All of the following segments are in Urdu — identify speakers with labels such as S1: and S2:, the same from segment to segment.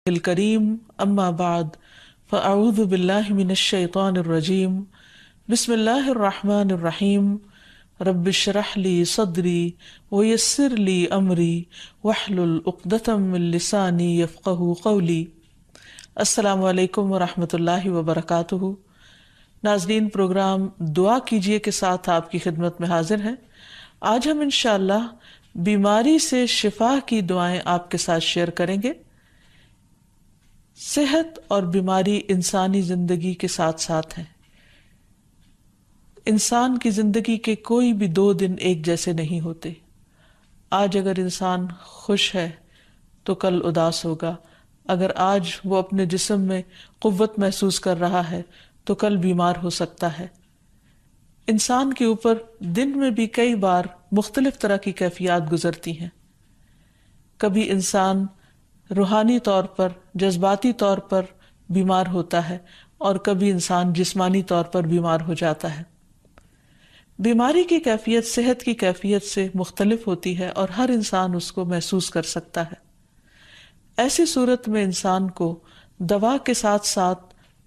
S1: الکریم اما بعد فاعوذ باللہ من الشیطان الرجیم بسم اللہ الرحمن الرحیم رب اشرح لی صدری ویسر لی امری واحلل عقدۃ من لسانی یفقہوا قولی۔ السلام علیکم ورحمۃ اللہ وبرکاتہ۔ ناظرین، پروگرام دعا کیجئے کے ساتھ آپ کی خدمت میں حاضر ہیں۔ آج ہم انشاءاللہ بیماری سے شفا کی دعائیں آپ کے ساتھ شیئر کریں گے۔ صحت اور بیماری انسانی زندگی کے ساتھ ساتھ ہیں۔ انسان کی زندگی کے کوئی بھی 2 دن ایک جیسے نہیں ہوتے۔ آج اگر انسان خوش ہے تو کل اداس ہوگا، اگر آج وہ اپنے جسم میں قوت محسوس کر رہا ہے تو کل بیمار ہو سکتا ہے۔ انسان کے اوپر دن میں بھی کئی بار مختلف طرح کی کیفیات گزرتی ہیں۔ کبھی انسان روحانی طور پر، جذباتی طور پر بیمار ہوتا ہے اور کبھی انسان جسمانی طور پر بیمار ہو جاتا ہے۔ بیماری کی کیفیت صحت کی کیفیت سے مختلف ہوتی ہے اور ہر انسان اس کو محسوس کر سکتا ہے۔ ایسی صورت میں انسان کو دوا کے ساتھ ساتھ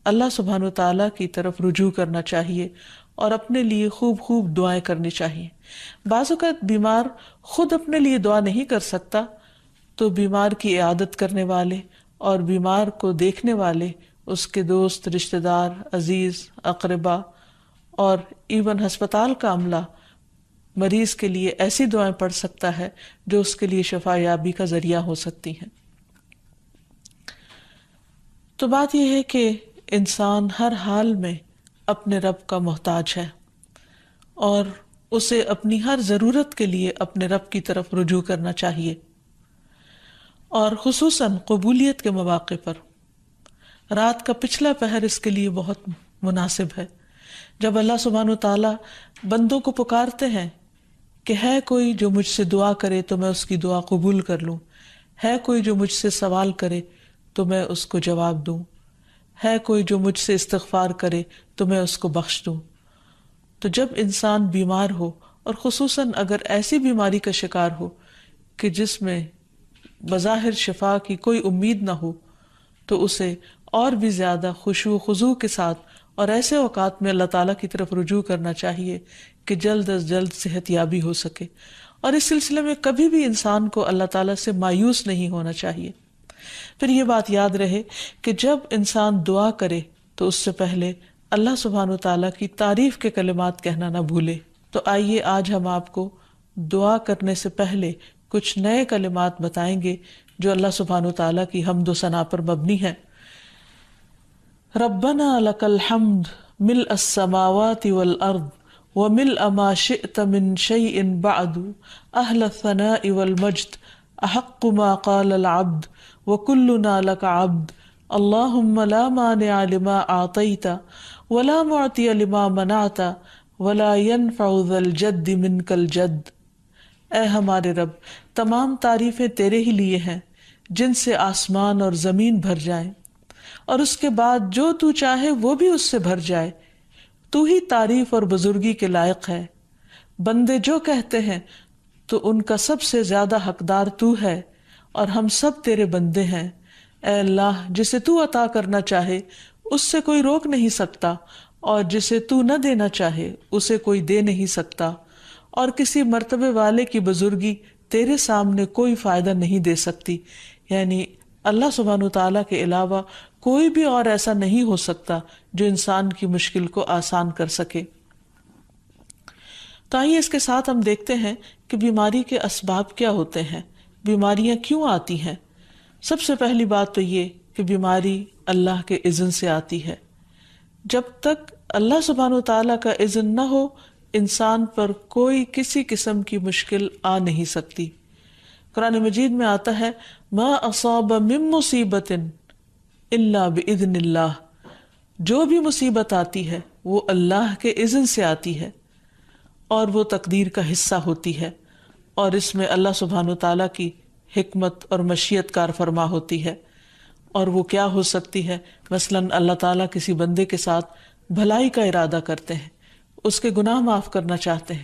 S1: اللہ سبحانہ وتعالیٰ کی طرف رجوع کرنا چاہیے اور اپنے لیے خوب خوب دعائیں کرنی چاہیے۔ بعض اوقات بیمار خود اپنے لیے دعا نہیں کر سکتا تو بیمار کی عیادت کرنے والے اور بیمار کو دیکھنے والے، اس کے دوست، رشتہ دار، عزیز، اقربا اور ایون ہسپتال کا عملہ مریض کے لیے ایسی دعائیں پڑھ سکتا ہے جو اس کے لیے شفا یابی کا ذریعہ ہو سکتی ہیں۔ تو بات یہ ہے کہ انسان ہر حال میں اپنے رب کا محتاج ہے اور اسے اپنی ہر ضرورت کے لیے اپنے رب کی طرف رجوع کرنا چاہیے، اور خصوصاً قبولیت کے مواقع پر۔ رات کا پچھلا پہر اس کے لیے بہت مناسب ہے، جب اللہ سبحانہ وتعالیٰ بندوں کو پکارتے ہیں کہ ہے کوئی جو مجھ سے دعا کرے تو میں اس کی دعا قبول کر لوں، ہے کوئی جو مجھ سے سوال کرے تو میں اس کو جواب دوں، ہے کوئی جو مجھ سے استغفار کرے تو میں اس کو بخش دوں۔ تو جب انسان بیمار ہو، اور خصوصاً اگر ایسی بیماری کا شکار ہو کہ جس میں بظاہر شفا کی کوئی امید نہ ہو، تو اسے اور بھی زیادہ خشوع و خضوع کے ساتھ اور ایسے اوقات میں اللہ تعالیٰ کی طرف رجوع کرنا چاہیے کہ جلد از جلد صحت یابی ہو سکے۔ اور اس سلسلے میں کبھی بھی انسان کو اللہ تعالیٰ سے مایوس نہیں ہونا چاہیے۔ پھر یہ بات یاد رہے کہ جب انسان دعا کرے تو اس سے پہلے اللہ سبحانہ وتعالیٰ کی تعریف کے کلمات کہنا نہ بھولے۔ تو آئیے آج ہم آپ کو دعا کرنے سے پہلے کچھ نئے کلمات بتائیں گے جو اللہ سبحانہ وتعالیٰ کی حمد و ثنا پر مبنی ہیں۔ ربنا لک الحمد ملء السماوات والارض وملء ما شئت من شیء بعد اہل الثناء والمجد احق ما قال العبد وكلنا لك عبد اللهم لا مانع لما اعطيت ولا معطي لما منعت ولا ينفع ذا الجد منك الجد۔ اے ہمارے رب، تمام تعریفیں تیرے ہی لیے ہیں جن سے آسمان اور زمین بھر جائیں، اور اس کے بعد جو تو چاہے وہ بھی اس سے بھر جائے۔ تو ہی تعریف اور بزرگی کے لائق ہے۔ بندے جو کہتے ہیں تو ان کا سب سے زیادہ حقدار تو ہے، اور ہم سب تیرے بندے ہیں۔ اے اللہ، جسے تو عطا کرنا چاہے اس سے کوئی روک نہیں سکتا، اور جسے تو نہ دینا چاہے اسے کوئی دے نہیں سکتا، اور کسی مرتبے والے کی بزرگی تیرے سامنے کوئی فائدہ نہیں دے سکتی۔ یعنی اللہ سبحانہ وتعالیٰ کے علاوہ کوئی بھی اور ایسا نہیں ہو سکتا جو انسان کی مشکل کو آسان کر سکے۔ تو آئیے اس کے ساتھ ہم دیکھتے ہیں کہ بیماری کے اسباب کیا ہوتے ہیں، بیماریاں کیوں آتی ہیں۔ سب سے پہلی بات تو یہ کہ بیماری اللہ کے اذن سے آتی ہے۔ جب تک اللہ سبحانہ وتعالیٰ کا اذن نہ ہو، انسان پر کوئی کسی قسم کی مشکل آ نہیں سکتی۔ قرآن مجید میں آتا ہے ما اصاب من مصیبت الا باذن اللہ، جو بھی مصیبت آتی ہے وہ اللہ کے اذن سے آتی ہے اور وہ تقدیر کا حصہ ہوتی ہے، اور اس میں اللہ سبحانہ وتعالیٰ کی حکمت اور مشیت کار فرما ہوتی ہے۔ اور وہ کیا ہو سکتی ہے؟ مثلاً اللہ تعالیٰ کسی بندے کے ساتھ بھلائی کا ارادہ کرتے ہیں، اس کے گناہ معاف کرنا چاہتے ہیں،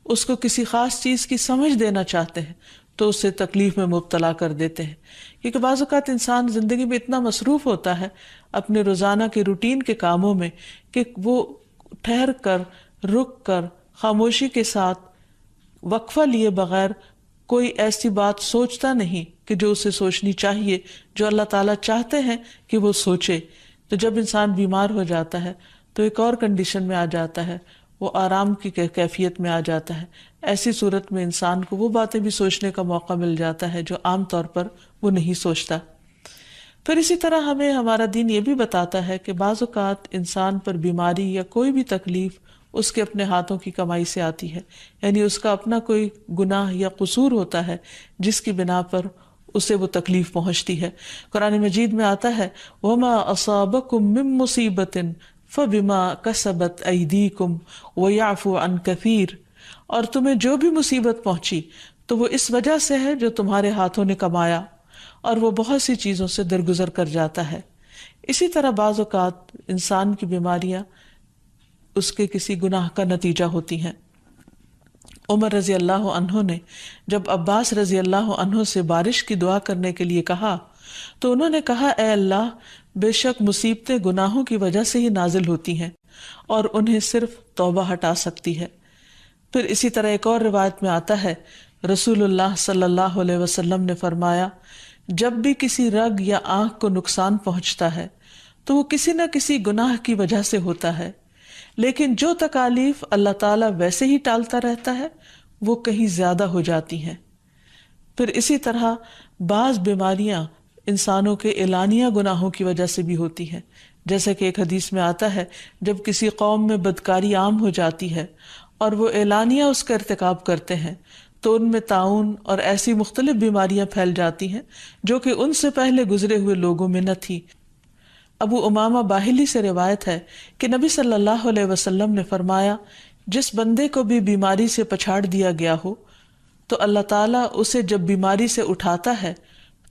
S1: اس کو کسی خاص چیز کی سمجھ دینا چاہتے ہیں، تو اسے تکلیف میں مبتلا کر دیتے ہیں. کیونکہ بعض اوقات انسان زندگی میں اتنا مصروف ہوتا ہے اپنے روزانہ کے روٹین کے کاموں میں کہ وہ ٹھہر کر، رک کر، خاموشی کے ساتھ وقفہ لیے بغیر کوئی ایسی بات سوچتا نہیں کہ جو اسے سوچنی چاہیے، جو اللہ تعالیٰ چاہتے ہیں کہ وہ سوچے. تو جب انسان بیمار ہو جاتا ہے تو ایک اور کنڈیشن میں آ جاتا ہے، وہ آرام کی کیفیت میں آ جاتا ہے. ایسی صورت میں انسان کو وہ باتیں بھی سوچنے کا موقع مل جاتا ہے جو عام طور پر وہ نہیں سوچتا. پھر اسی طرح ہمیں ہمارا دین یہ بھی بتاتا ہے کہ بعض اوقات انسان پر بیماری یا کوئی بھی تکلیف اس کے اپنے ہاتھوں کی کمائی سے آتی ہے، یعنی اس کا اپنا کوئی گناہ یا قصور ہوتا ہے جس کی بنا پر اسے وہ تکلیف پہنچتی ہے. قرآن مجید میں آتا ہے وَمَا أَصَابَكُم مِّن مُّصِيبَةٍ فَبِمَا كَسَبَتْ أَيْدِيكُمْ وَيَعْفُو عَن كَثِيرٍ، اور تمہیں جو بھی مصیبت پہنچی تو وہ اس وجہ سے ہے جو تمہارے ہاتھوں نے کمایا، اور وہ بہت سی چیزوں سے درگزر کر جاتا ہے. اسی طرح بعض اوقات انسان کی بیماریاں اس کے کسی گناہ کا نتیجہ ہوتی ہیں. عمر رضی اللہ عنہ نے جب عباس رضی اللہ عنہ سے بارش کی دعا کرنے کے لیے کہا تو انہوں نے کہا اے اللہ، بے شک مصیبتیں گناہوں کی وجہ سے ہی نازل ہوتی ہیں اور انہیں صرف توبہ ہٹا سکتی ہے. پھر اسی طرح ایک اور روایت میں آتا ہے رسول اللہ صلی اللہ علیہ وسلم نے فرمایا جب بھی کسی رگ یا آنکھ کو نقصان پہنچتا ہے تو وہ کسی نہ کسی گناہ کی وجہ سے ہوتا ہے، لیکن جو تکالیف اللہ تعالیٰ ویسے ہی ٹالتا رہتا ہے وہ کہیں زیادہ ہو جاتی ہیں. پھر اسی طرح بعض بیماریاں انسانوں کے اعلانیہ گناہوں کی وجہ سے بھی ہوتی ہیں، جیسے کہ ایک حدیث میں آتا ہے جب کسی قوم میں بدکاری عام ہو جاتی ہے اور وہ اعلانیہ اس کا ارتکاب کرتے ہیں تو ان میں طاعون اور ایسی مختلف بیماریاں پھیل جاتی ہیں جو کہ ان سے پہلے گزرے ہوئے لوگوں میں نہ تھی. ابو امامہ باہلی سے روایت ہے کہ نبی صلی اللہ علیہ وسلم نے فرمایا جس بندے کو بھی بیماری سے پچھاڑ دیا گیا ہو تو اللہ تعالیٰ اسے جب بیماری سے اٹھاتا ہے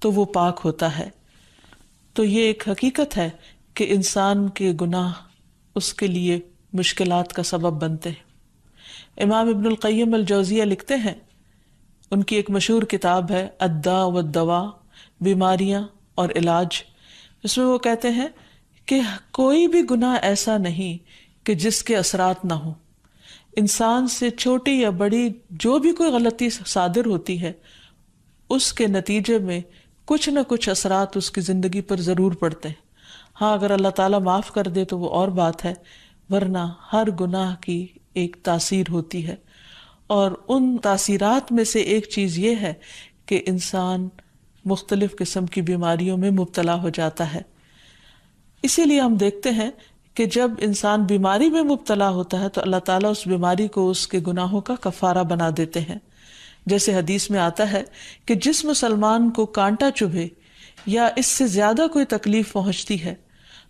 S1: تو وہ پاک ہوتا ہے. تو یہ ایک حقیقت ہے کہ انسان کے گناہ اس کے لیے مشکلات کا سبب بنتے ہیں. امام ابن القیم الجوزیہ لکھتے ہیں، ان کی ایک مشہور کتاب ہے الداء والدواء، بیماریاں اور علاج، اس میں وہ کہتے ہیں کہ کوئی بھی گناہ ایسا نہیں کہ جس کے اثرات نہ ہوں. انسان سے چھوٹی یا بڑی جو بھی کوئی غلطی صادر ہوتی ہے اس کے نتیجے میں کچھ نہ کچھ اثرات اس کی زندگی پر ضرور پڑتے ہیں. ہاں اگر اللہ تعالیٰ معاف کر دے تو وہ اور بات ہے، ورنہ ہر گناہ کی ایک تاثیر ہوتی ہے، اور ان تاثیرات میں سے ایک چیز یہ ہے کہ انسان مختلف قسم کی بیماریوں میں مبتلا ہو جاتا ہے. اسی لیے ہم دیکھتے ہیں کہ جب انسان بیماری میں مبتلا ہوتا ہے تو اللہ تعالیٰ اس بیماری کو اس کے گناہوں کا کفارہ بنا دیتے ہیں. جیسے حدیث میں آتا ہے کہ جس مسلمان کو کانٹا چبھے یا اس سے زیادہ کوئی تکلیف پہنچتی ہے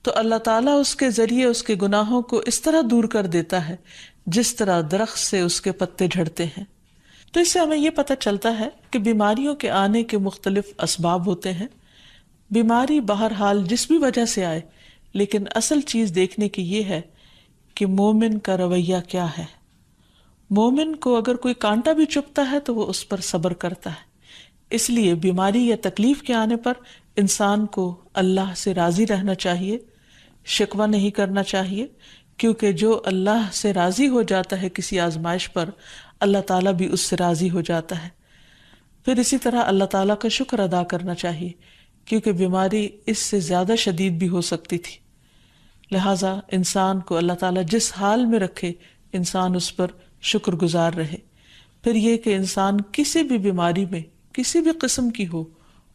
S1: تو اللہ تعالیٰ اس کے ذریعے اس کے گناہوں کو اس طرح دور کر دیتا ہے جس طرح درخت سے اس کے پتے جھڑتے ہیں. تو اس سے ہمیں یہ پتہ چلتا ہے کہ بیماریوں کے آنے کے مختلف اسباب ہوتے ہیں. بیماری بہرحال جس بھی وجہ سے آئے، لیکن اصل چیز دیکھنے کی یہ ہے کہ مومن کا رویہ کیا ہے. مومن کو اگر کوئی کانٹا بھی چبھتا ہے تو وہ اس پر صبر کرتا ہے. اس لیے بیماری یا تکلیف کے آنے پر انسان کو اللہ سے راضی رہنا چاہیے، شکوہ نہیں کرنا چاہیے، کیونکہ جو اللہ سے راضی ہو جاتا ہے کسی آزمائش پر، اللہ تعالیٰ بھی اس سے راضی ہو جاتا ہے. پھر اسی طرح اللہ تعالیٰ کا شکر ادا کرنا چاہیے، کیونکہ بیماری اس سے زیادہ شدید بھی ہو سکتی تھی. لہٰذا انسان کو اللہ تعالیٰ جس حال میں رکھے انسان اس پر شکر گزار رہے. پھر یہ کہ انسان کسی بھی بیماری میں کسی بھی قسم کی ہو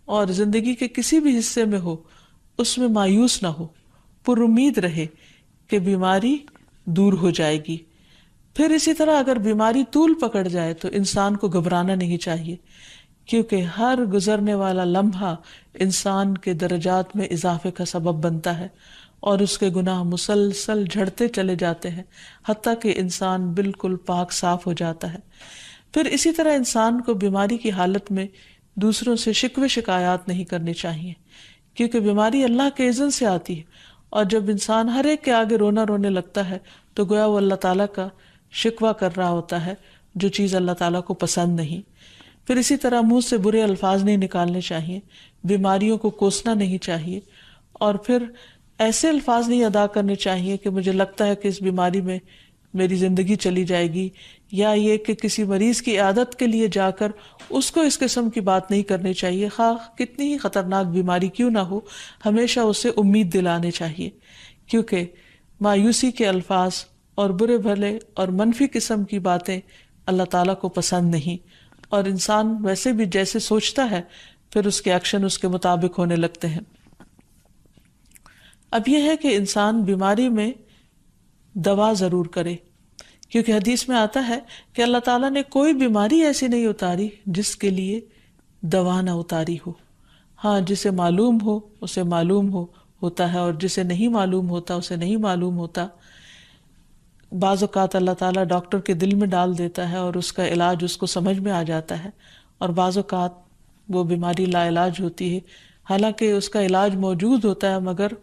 S1: اور زندگی کے کسی بھی حصے میں ہو اس میں مایوس نہ ہو، پر امید رہے کہ بیماری دور ہو جائے گی. پھر اسی طرح اگر بیماری طول پکڑ جائے تو انسان کو گھبرانا نہیں چاہیے، کیونکہ ہر گزرنے والا لمحہ انسان کے درجات میں اضافے کا سبب بنتا ہے اور اس کے گناہ مسلسل جھڑتے چلے جاتے ہیں حتیٰ کہ انسان بالکل پاک صاف ہو جاتا ہے. پھر اسی طرح انسان کو بیماری کی حالت میں دوسروں سے شکوے شکایات نہیں کرنے چاہیے، کیونکہ بیماری اللہ کے اذن سے آتی ہے، اور جب انسان ہر ایک کے آگے رونے لگتا ہے تو گویا وہ اللہ تعالیٰ کا شکوہ کر رہا ہوتا ہے، جو چیز اللہ تعالیٰ کو پسند نہیں. پھر اسی طرح منہ سے برے الفاظ نہیں نکالنے چاہیے، بیماریوں کو کوسنا نہیں چاہیے، اور پھر ایسے الفاظ نہیں ادا کرنے چاہیے کہ مجھے لگتا ہے کہ اس بیماری میں میری زندگی چلی جائے گی، یا یہ کہ کسی مریض کی عیادت کے لیے جا کر اس کو اس قسم کی بات نہیں کرنی چاہیے، خواہ کتنی ہی خطرناک بیماری کیوں نہ ہو، ہمیشہ اسے امید دلانے چاہیے، کیونکہ مایوسی کے الفاظ اور برے بھلے اور منفی قسم کی باتیں اللہ تعالیٰ کو پسند نہیں، اور انسان ویسے بھی جیسے سوچتا ہے پھر اس کے ایکشن اس کے مطابق ہونے لگتے ہیں۔ اب یہ ہے کہ انسان بیماری میں دوا ضرور کرے، کیونکہ حدیث میں آتا ہے کہ اللہ تعالیٰ نے کوئی بیماری ایسی نہیں اتاری جس کے لیے دوا نہ اتاری ہو۔ ہاں، جسے معلوم ہو اسے معلوم ہوتا ہے، اور جسے نہیں معلوم ہوتا اسے نہیں معلوم ہوتا۔ بعض اوقات اللہ تعالیٰ ڈاکٹر کے دل میں ڈال دیتا ہے اور اس کا علاج اس کو سمجھ میں آ جاتا ہے، اور بعض اوقات وہ بیماری لا علاج ہوتی ہے، حالانکہ اس کا علاج موجود ہوتا ہے مگر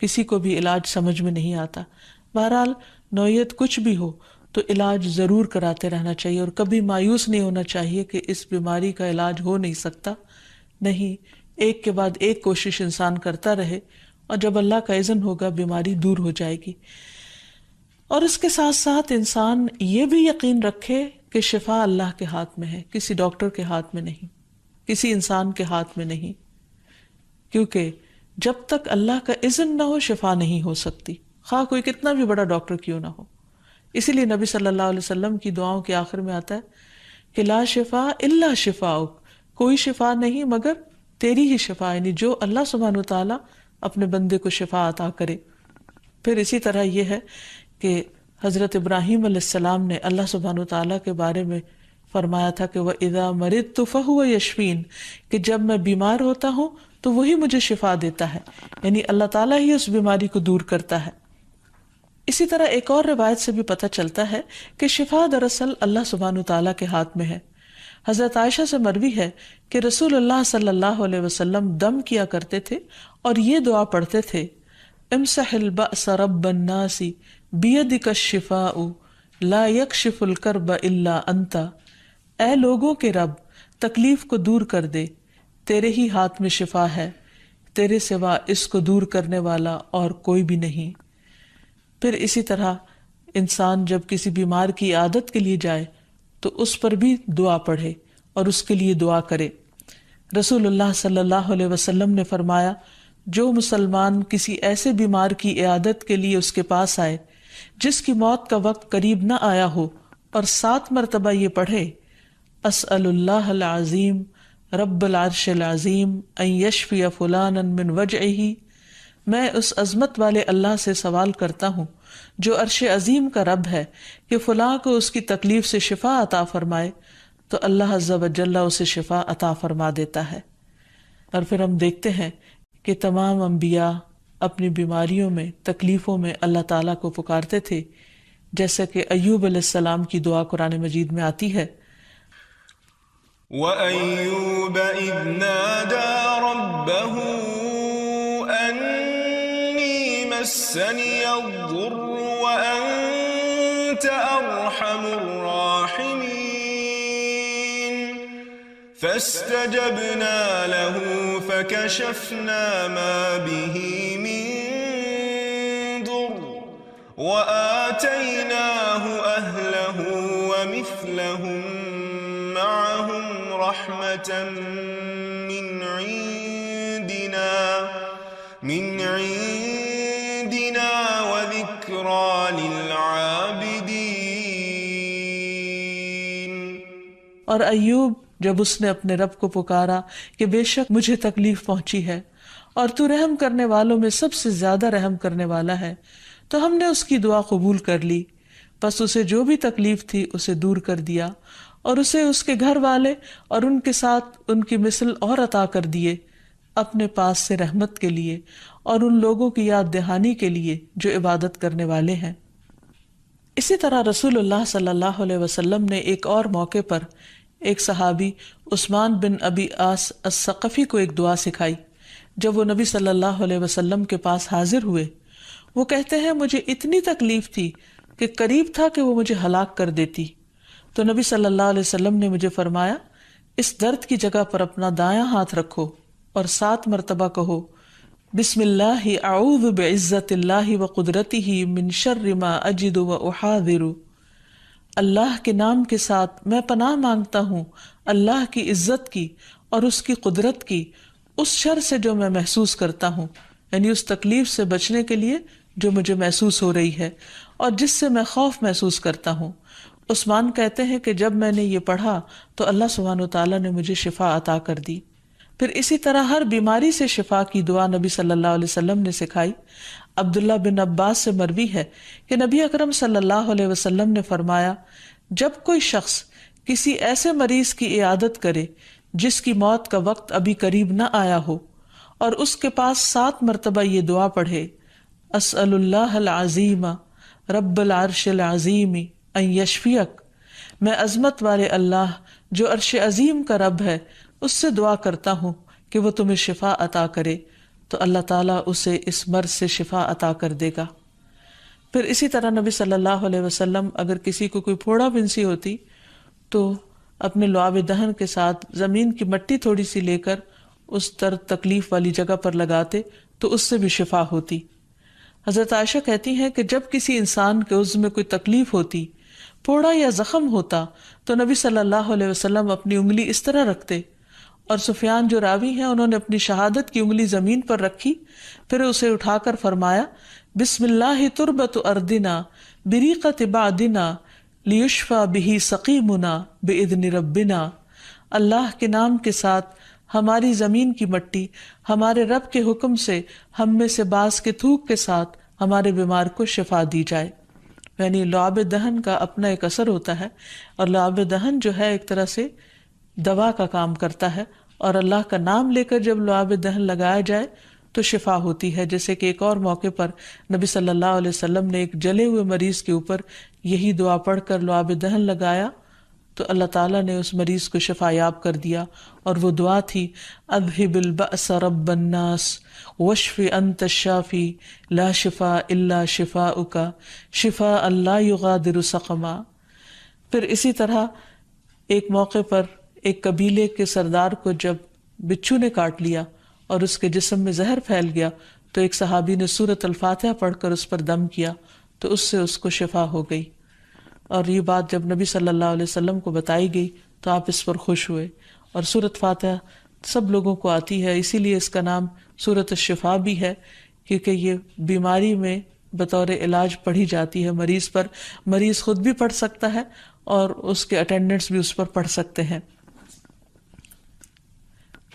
S1: کسی کو بھی علاج سمجھ میں نہیں آتا۔ بہرحال نوعیت کچھ بھی ہو تو علاج ضرور کراتے رہنا چاہیے، اور کبھی مایوس نہیں ہونا چاہیے کہ اس بیماری کا علاج ہو نہیں سکتا، نہیں، ایک کے بعد ایک کوشش انسان کرتا رہے، اور جب اللہ کا اذن ہوگا بیماری دور ہو جائے گی۔ اور اس کے ساتھ ساتھ انسان یہ بھی یقین رکھے کہ شفا اللہ کے ہاتھ میں ہے، کسی ڈاکٹر کے ہاتھ میں نہیں، کسی انسان کے ہاتھ میں نہیں، کیونکہ جب تک اللہ کا اذن نہ ہو شفا نہیں ہو سکتی، خواہ کوئی کتنا بھی بڑا ڈاکٹر کیوں نہ ہو۔ اسی لیے نبی صلی اللہ علیہ وسلم کی دعاؤں کے آخر میں آتا ہے کہ لا شفا الا شفاؤک، کوئی شفا نہیں مگر تیری ہی شفا، یعنی جو اللہ سبحانہ وتعالیٰ اپنے بندے کو شفا عطا کرے۔ پھر اسی طرح یہ ہے کہ حضرت ابراہیم علیہ السلام نے اللہ سبحانہ وتعالیٰ کے بارے میں فرمایا تھا کہ وَإِذَا مَرِضْتُ فَهُوَ يَشْفِينِ، کہ جب میں بیمار ہوتا ہوں تو وہی مجھے شفا دیتا ہے، یعنی اللہ تعالیٰ ہی اس بیماری کو دور کرتا ہے۔ اسی طرح ایک اور روایت سے بھی پتہ چلتا ہے کہ شفا دراصل اللہ سبحانہ وتعالیٰ کے ہاتھ میں ہے۔ حضرت عائشہ سے مروی ہے کہ رسول اللہ صلی اللہ علیہ وسلم دم کیا کرتے تھے اور یہ دعا پڑھتے تھے، امسح البأس رب الناس بیدک الشفاء لا یکشف الکرب الا انت، اے لوگوں کے رب تکلیف کو دور کر دے، تیرے ہی ہاتھ میں شفا ہے، تیرے سوا اس کو دور کرنے والا اور کوئی بھی نہیں۔ پھر اسی طرح انسان جب کسی بیمار کی عادت کے لیے جائے تو اس پر بھی دعا پڑھے اور اس کے لیے دعا کرے۔ رسول اللہ صلی اللہ علیہ وسلم نے فرمایا، جو مسلمان کسی ایسے بیمار کی عیادت کے لیے اس کے پاس آئے جس کی موت کا وقت قریب نہ آیا ہو اور 7 مرتبہ یہ پڑھے، اسأل اللہ العظیم رب العرش العظیم ان یشفی فلانا من وجعہ، میں اس عظمت والے اللہ سے سوال کرتا ہوں جو عرش عظیم کا رب ہے کہ فلاں کو اس کی تکلیف سے شفا عطا فرمائے، تو اللہ عز و جل اسے شفا عطا فرما دیتا ہے۔ اور پھر ہم دیکھتے ہیں کہ تمام انبیاء اپنی بیماریوں میں، تکلیفوں میں اللہ تعالیٰ کو پکارتے تھے، جیسا کہ ایوب علیہ السلام کی دعا قرآن مجید میں آتی ہے،
S2: وَأَيُّوبَ إِذْ نَادَى رَبَّهُ أَنِّي مَسَّنِيَ الضُّرُّ وَأَنْتَ أَرْحَمُ الرَّاحِمِينَ فَاسْتَجَبْنَا لَهُ فَكَشَفْنَا مَا بِهِ مِنْ ضُرٍّ وَآتَيْنَاهُ أَهْلَهُ وَمِثْلَهُمْ مَعَهُمْ رَحْمَةً مِنْ عِنْدِنَا وَذِكْرَى لِلْعَابِدِينَ۔
S1: اور ایوب جب اس نے اپنے رب کو پکارا کہ بے شک مجھے تکلیف پہنچی ہے اور تو رحم کرنے والوں میں سب سے زیادہ رحم کرنے والا ہے، تو ہم نے اس کی دعا قبول کر لی، پس اسے جو بھی تکلیف تھی اسے دور کر دیا، اور اسے اس کے گھر والے اور ان کے ساتھ ان کی مثل اور عطا کر دیے، اپنے پاس سے رحمت کے لیے اور ان لوگوں کی یاد دہانی کے لیے جو عبادت کرنے والے ہیں۔ اسی طرح رسول اللہ صلی اللہ علیہ وسلم نے ایک اور موقع پر ایک صحابی عثمان بن ابی عاص الثقفی کو ایک دعا سکھائی۔ جب وہ نبی صلی اللہ علیہ وسلم کے پاس حاضر ہوئے، وہ کہتے ہیں مجھے اتنی تکلیف تھی کہ قریب تھا کہ وہ مجھے ہلاک کر دیتی، تو نبی صلی اللہ علیہ وسلم نے مجھے فرمایا اس درد کی جگہ پر اپنا دایاں ہاتھ رکھو اور 7 مرتبہ کہو بسم اللہ اعوذ بعزت اللہ وقدرتہ من شر ما اجد واحاذر، اللہ کے نام کے ساتھ میں پناہ مانگتا ہوں اللہ کی عزت کی اور اس کی قدرت کی اس شر سے جو میں محسوس کرتا ہوں، یعنی اس تکلیف سے بچنے کے لیے جو مجھے محسوس ہو رہی ہے اور جس سے میں خوف محسوس کرتا ہوں۔ عثمان کہتے ہیں کہ جب میں نے یہ پڑھا تو اللہ سبحانہ وتعالیٰ نے مجھے شفا عطا کر دی۔ پھر اسی طرح ہر بیماری سے شفا کی دعا نبی صلی اللہ علیہ وسلم نے سکھائی۔ عبداللہ بن عباس سے مروی ہے کہ نبی اکرم صلی اللہ علیہ وسلم نے فرمایا، جب کوئی شخص کسی ایسے مریض کی عیادت کرے جس کی موت کا وقت ابھی قریب نہ آیا ہو اور اس کے پاس 7 مرتبہ یہ دعا پڑھے، اسأل اللہ العظیم رب العرش العظیم ان یشفیک، میں عظمت والے اللہ جو عرش عظیم کا رب ہے اس سے دعا کرتا ہوں کہ وہ تمہیں شفا عطا کرے، تو اللہ تعالیٰ اسے اس مرض سے شفا عطا کر دے گا۔ پھر اسی طرح نبی صلی اللہ علیہ وسلم اگر کسی کو کوئی پھوڑا پھنسی ہوتی تو اپنے لعاب دہن کے ساتھ زمین کی مٹی تھوڑی سی لے کر اس درد تکلیف والی جگہ پر لگاتے تو اس سے بھی شفا ہوتی۔ حضرت عائشہ کہتی ہیں کہ جب کسی انسان کے عضو میں کوئی تکلیف ہوتی، پھوڑا یا زخم ہوتا، تو نبی صلی اللہ علیہ وسلم اپنی انگلی اس طرح رکھتے، اور سفیان جو راوی ہیں انہوں نے اپنی شہادت کی انگلی زمین پر رکھی، پھر اسے اٹھا کر فرمایا بسم اللہ تربت اردنا بریقت بعدنا لیشفى به سقیمنا باذن ربنا، اللہ کے نام کے ساتھ ہماری زمین کی مٹی ہمارے رب کے حکم سے ہم میں سے بعض کے تھوک کے ساتھ ہمارے بیمار کو شفا دی جائے۔ یعنی لعاب دہن کا اپنا ایک اثر ہوتا ہے، اور لعاب دہن جو ہے ایک طرح سے دوا کا کام کرتا ہے، اور اللہ کا نام لے کر جب لعاب دہن لگایا جائے تو شفا ہوتی ہے۔ جیسے کہ ایک اور موقع پر نبی صلی اللہ علیہ وسلم نے ایک جلے ہوئے مریض کے اوپر یہی دعا پڑھ کر لعاب دہن لگایا تو اللہ تعالیٰ نے اس مریض کو شفا یاب کر دیا، اور وہ دعا تھی اذہب البأس رب الناس واشف انت الشافی لا شفاء الا شفاؤک شفاء لا یغادر سقما۔ پھر اسی طرح ایک موقع پر ایک قبیلے کے سردار کو جب بچھو نے کاٹ لیا اور اس کے جسم میں زہر پھیل گیا تو ایک صحابی نے سورۃ الفاتحہ پڑھ کر اس پر دم کیا تو اس سے اس کو شفا ہو گئی، اور یہ بات جب نبی صلی اللہ علیہ وسلم کو بتائی گئی تو آپ اس پر خوش ہوئے۔ اور سورۃ فاتحہ سب لوگوں کو آتی ہے، اسی لیے اس کا نام سورۃ الشفا بھی ہے، کیونکہ یہ بیماری میں بطور علاج پڑھی جاتی ہے مریض پر، مریض خود بھی پڑھ سکتا ہے اور اس کے اٹینڈنٹس بھی اس پر پڑھ سکتے ہیں۔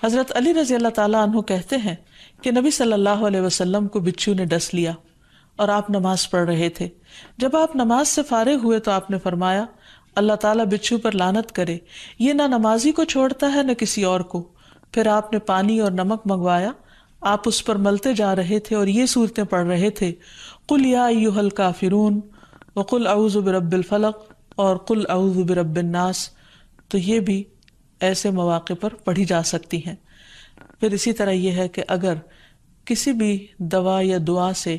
S1: حضرت علی رضی اللہ تعالیٰ عنہ کہتے ہیں کہ نبی صلی اللہ علیہ وسلم کو بچھو نے ڈس لیا اور آپ نماز پڑھ رہے تھے۔ جب آپ نماز سے فارغ ہوئے تو آپ نے فرمایا اللہ تعالیٰ بچھو پر لعنت کرے، یہ نہ نمازی کو چھوڑتا ہے نہ کسی اور کو۔ پھر آپ نے پانی اور نمک منگوایا، آپ اس پر ملتے جا رہے تھے اور یہ صورتیں پڑھ رہے تھے قل یا ایھا الکافرون وقل اعوذ برب الفلق اور قل اعوذ برب الناس، تو یہ بھی ایسے مواقع پر پڑھی جا سکتی ہیں۔ پھر اسی طرح یہ ہے کہ اگر کسی بھی دوا یا دعا سے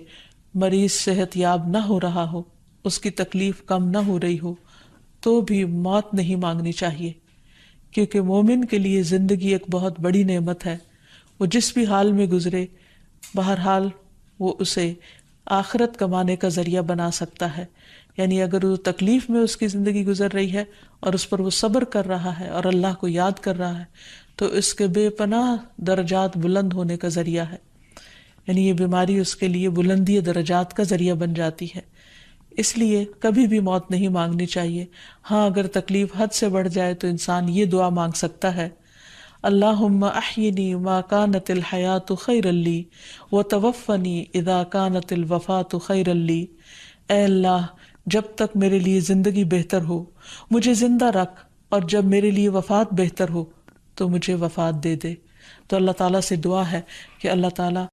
S1: مریض صحت یاب نہ ہو رہا ہو، اس کی تکلیف کم نہ ہو رہی ہو، تو بھی موت نہیں مانگنی چاہیے، کیونکہ مومن کے لیے زندگی ایک بہت بڑی نعمت ہے۔ وہ جس بھی حال میں گزرے، بہرحال وہ اسے آخرت کمانے کا ذریعہ بنا سکتا ہے۔ یعنی اگر وہ تکلیف میں اس کی زندگی گزر رہی ہے اور اس پر وہ صبر کر رہا ہے اور اللہ کو یاد کر رہا ہے تو اس کے بے پناہ درجات بلند ہونے کا ذریعہ ہے، یعنی یہ بیماری اس کے لیے بلندی درجات کا ذریعہ بن جاتی ہے۔ اس لیے کبھی بھی موت نہیں مانگنی چاہیے۔ ہاں اگر تکلیف حد سے بڑھ جائے تو انسان یہ دعا مانگ سکتا ہے اللہم احینی ما کانت الحیات خیرا لی وتوفنی اذا کانت الوفات خیرا لی، اے اللہ جب تک میرے لیے زندگی بہتر ہو مجھے زندہ رکھ، اور جب میرے لیے وفات بہتر ہو تو مجھے وفات دے دے۔ تو اللہ تعالیٰ سے دعا ہے کہ اللہ تعالیٰ